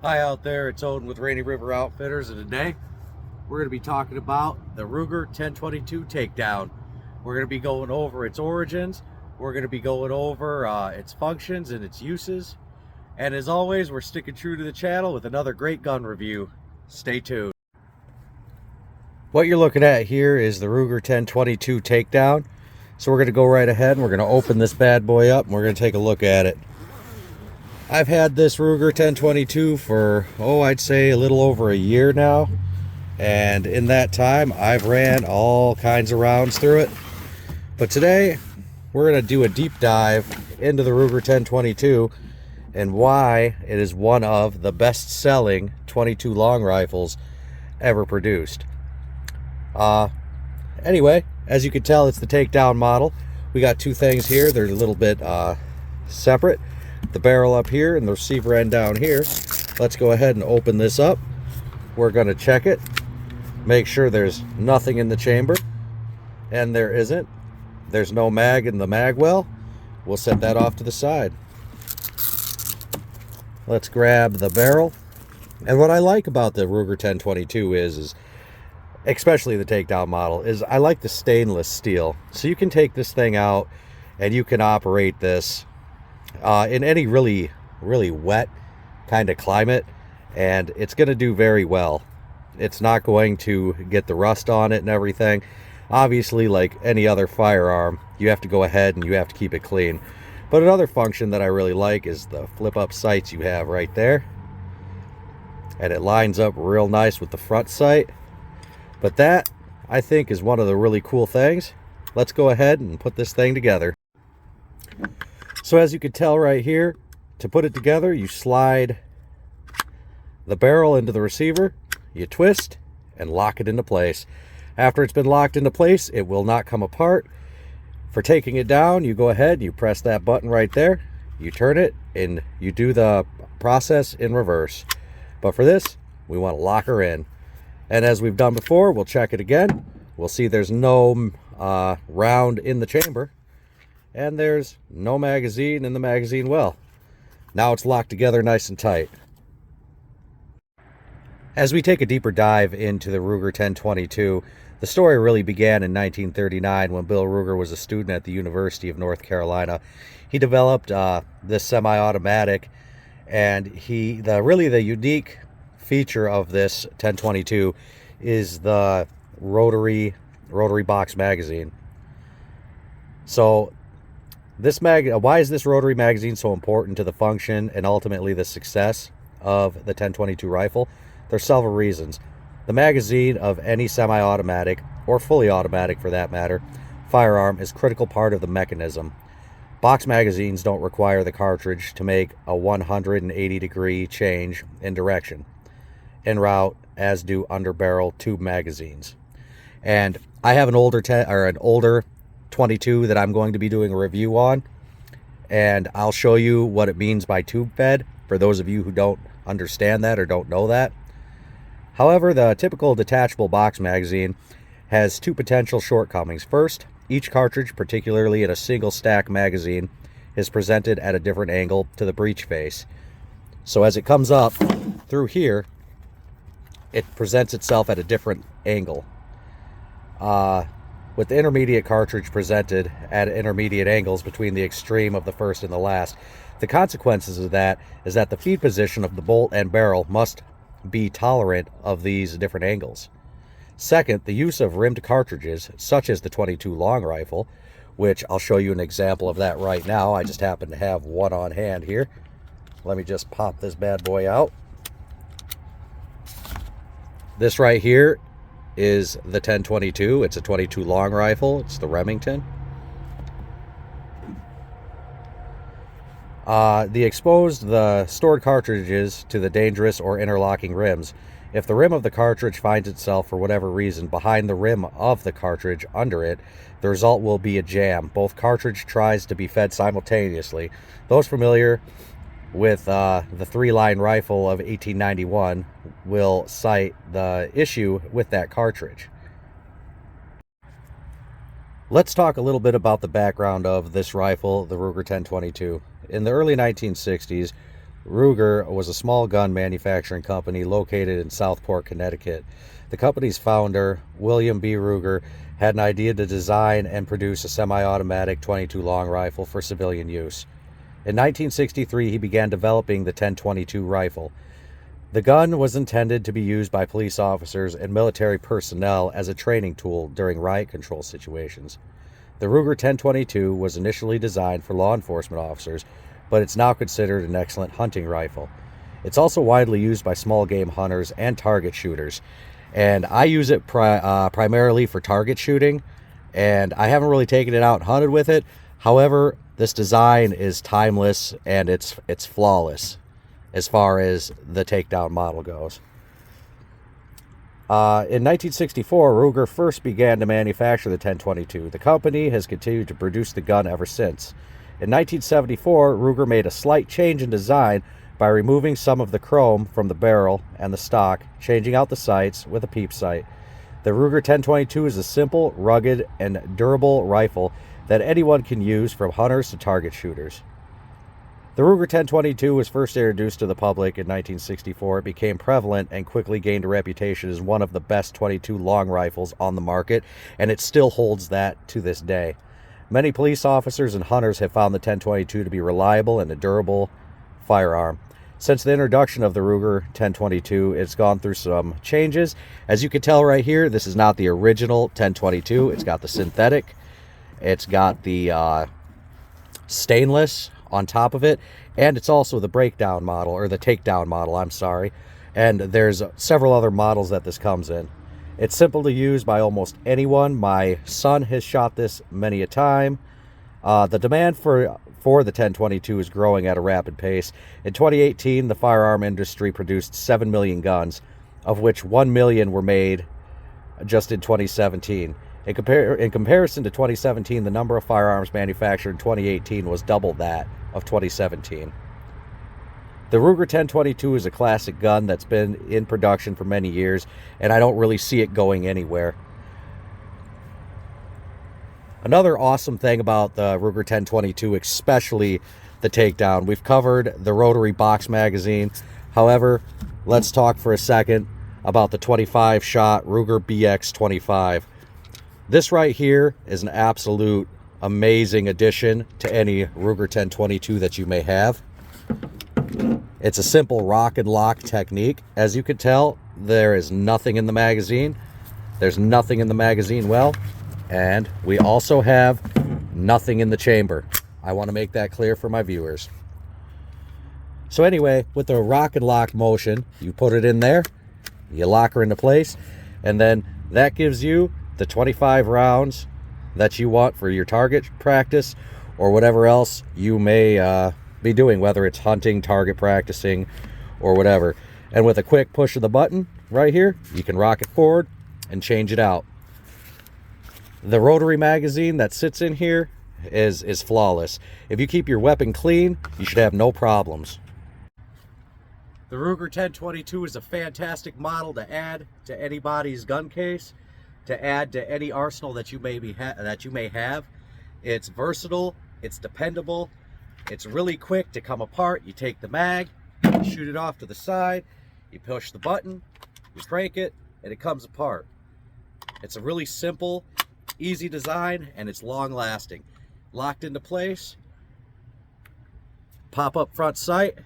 Hi out there, it's Owen with Rainy River Outfitters, and today we're going to be talking about the Ruger 1022 Takedown. We're going to be going over its origins, we're going to be going over its functions and its uses, and as always, we're sticking true to the channel with another great gun review. Stay tuned. What you're looking at here is the Ruger 1022 Takedown. So we're going to go right ahead and we're going to open this bad boy up and we're going to take a look at it. I've had this Ruger 1022 for, I'd say a little over a year now. And in that time, I've ran all kinds of rounds through it. But today, we're going to do a deep dive into the Ruger 1022 and why it is one of the best-selling 22 long rifles ever produced. Anyway, as you can tell, it's the takedown model. We got two things here. They're a little bit separate. The barrel up here and the receiver end down here. Let's go ahead and open this up. We're going to check it, make sure there's nothing in the chamber, and there isn't. There's no mag in the mag well. We'll set that off to the side. Let's grab the barrel. And what I like about the Ruger 1022 is especially the takedown model, is I like the stainless steel. So you can take this thing out and you can operate this in any really wet kind of climate, and it's going to do very well. It's not going to get the rust on it and everything. Obviously, like any other firearm, you have to go ahead and you have to keep it clean. But another function that I really like is the flip up sights you have right there, and it lines up real nice with the front sight. But that, I think, is one of the really cool things. Let's go ahead and put this thing together. So as you can tell right here, to put it together, you slide the barrel into the receiver, you twist, and lock it into place. After it's been locked into place, it will not come apart. For taking it down, you go ahead, you press that button right there, you turn it, and you do the process in reverse. But for this, we want to lock her in. And as we've done before, we'll check it again. We'll see there's no round in the chamber. And there's no magazine in the magazine well. Now it's locked together nice and tight. As we take a deeper dive into the Ruger 1022, the story really began in 1939 when Bill Ruger was a student at the University of North Carolina. He developed this semi-automatic, and the unique feature of this 1022 is the Rotary box magazine. So why is this rotary magazine so important to the function and ultimately the success of the 1022 rifle? There's several reasons. The magazine of any semi-automatic, or fully automatic for that matter, firearm is a critical part of the mechanism. Box magazines don't require the cartridge to make a 180-degree change in direction en route, as do underbarrel tube magazines. And I have an older 22 that I'm going to be doing a review on, and I'll show you what it means by tube fed for those of you who don't understand that or don't know that. However, the typical detachable box magazine has two potential shortcomings. First, each cartridge, particularly in a single stack magazine, is presented at a different angle to the breech face. So as it comes up through here, it presents itself at a different angle. With the intermediate cartridge presented at intermediate angles between the extreme of the first and the last. The consequences of that is that the feed position of the bolt and barrel must be tolerant of these different angles. Second, the use of rimmed cartridges, such as the 22 long rifle, which I'll show you an example of that right now. I just happen to have one on hand here. Let me just pop this bad boy out. This right here is the 1022. It's a 22 long rifle. It's the Remington. The stored cartridges to the dangerous or interlocking rims. If the rim of the cartridge finds itself, for whatever reason, behind the rim of the cartridge under it, the result will be a jam. Both cartridge tries to be fed simultaneously. Those familiar with the three-line rifle of 1891 will cite the issue with that cartridge. Let's talk a little bit about the background of this rifle, the Ruger 1022. In the early 1960s, Ruger was a small gun manufacturing company located in Southport, Connecticut. The company's founder, William B. Ruger, had an idea to design and produce a semi-automatic 22 long rifle for civilian use. In 1963, he began developing the 1022 rifle. The gun was intended to be used by police officers and military personnel as a training tool during riot control situations. The Ruger 1022 was initially designed for law enforcement officers, but it's now considered an excellent hunting rifle. It's also widely used by small game hunters and target shooters, and I use it primarily for target shooting, and I haven't really taken it out and hunted with it. However, this design is timeless and it's flawless as far as the takedown model goes. In 1964, Ruger first began to manufacture the 1022. The company has continued to produce the gun ever since. In 1974, Ruger made a slight change in design by removing some of the chrome from the barrel and the stock, changing out the sights with a peep sight. The Ruger 1022 is a simple, rugged, and durable rifle that anyone can use, from hunters to target shooters. The Ruger 1022 was first introduced to the public in 1964. It became prevalent and quickly gained a reputation as one of the best 22 long rifles on the market, and it still holds that to this day. Many police officers and hunters have found the 1022 to be reliable and a durable firearm. Since the introduction of the Ruger 1022, it's gone through some changes. As you can tell right here, this is not the original 1022. It's got the synthetic. It's got the stainless on top of it, and it's also the breakdown model, or the takedown model, I'm sorry. And there's several other models that this comes in. It's simple to use by almost anyone. My son has shot this many a time. The demand for the 1022 is growing at a rapid pace. In 2018, the firearm industry produced 7 million guns, of which 1 million were made just in 2017. In comparison to 2017, the number of firearms manufactured in 2018 was double that of 2017. The Ruger 1022 is a classic gun that's been in production for many years, and I don't really see it going anywhere. Another awesome thing about the Ruger 1022, especially the takedown, we've covered the Rotary box magazine. However, let's talk for a second about the 25-shot Ruger BX25. This right here is an absolute amazing addition to any Ruger 1022 that you may have. It's a simple rock and lock technique. As you can tell, there is nothing in the magazine. There's nothing in the magazine well, and we also have nothing in the chamber. I want to make that clear for my viewers. So anyway, with the rock and lock motion, you put it in there, you lock her into place, and then that gives you the 25 rounds that you want for your target practice or whatever else you may be doing, whether it's hunting, target practicing, or whatever. And with a quick push of the button right here, you can rock it forward and change it out. The Rotary magazine that sits in here is flawless. If you keep your weapon clean, you should have no problems. The Ruger 1022 is a fantastic model to add to anybody's gun case, to add to any arsenal that you may have. It's versatile, it's dependable, it's really quick to come apart. You take the mag, you shoot it off to the side, you push the button, you crank it, and it comes apart. It's a really simple, easy design, and it's long lasting. Locked into place, pop up front sight.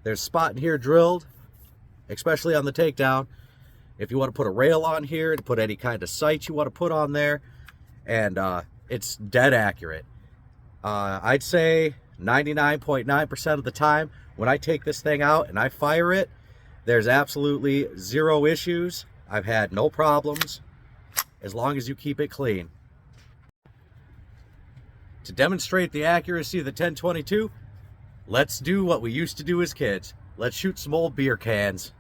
There's a spot in here drilled, especially on the takedown, if you want to put a rail on here to put any kind of sight you want to put on there, and it's dead accurate. I'd say 99.9% of the time when I take this thing out and I fire it, there's absolutely zero issues. I've had no problems as long as you keep it clean. To demonstrate the accuracy of the 1022, let's do what we used to do as kids. Let's shoot some old beer cans.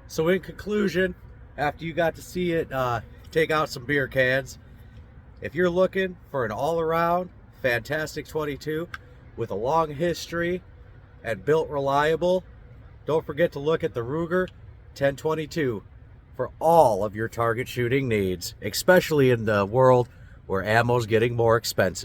So in conclusion, after you got to see it take out some beer cans, if you're looking for an all-around fantastic 22 with a long history and built reliable, don't forget to look at the Ruger 1022 for all of your target shooting needs, especially in the world where ammo's getting more expensive.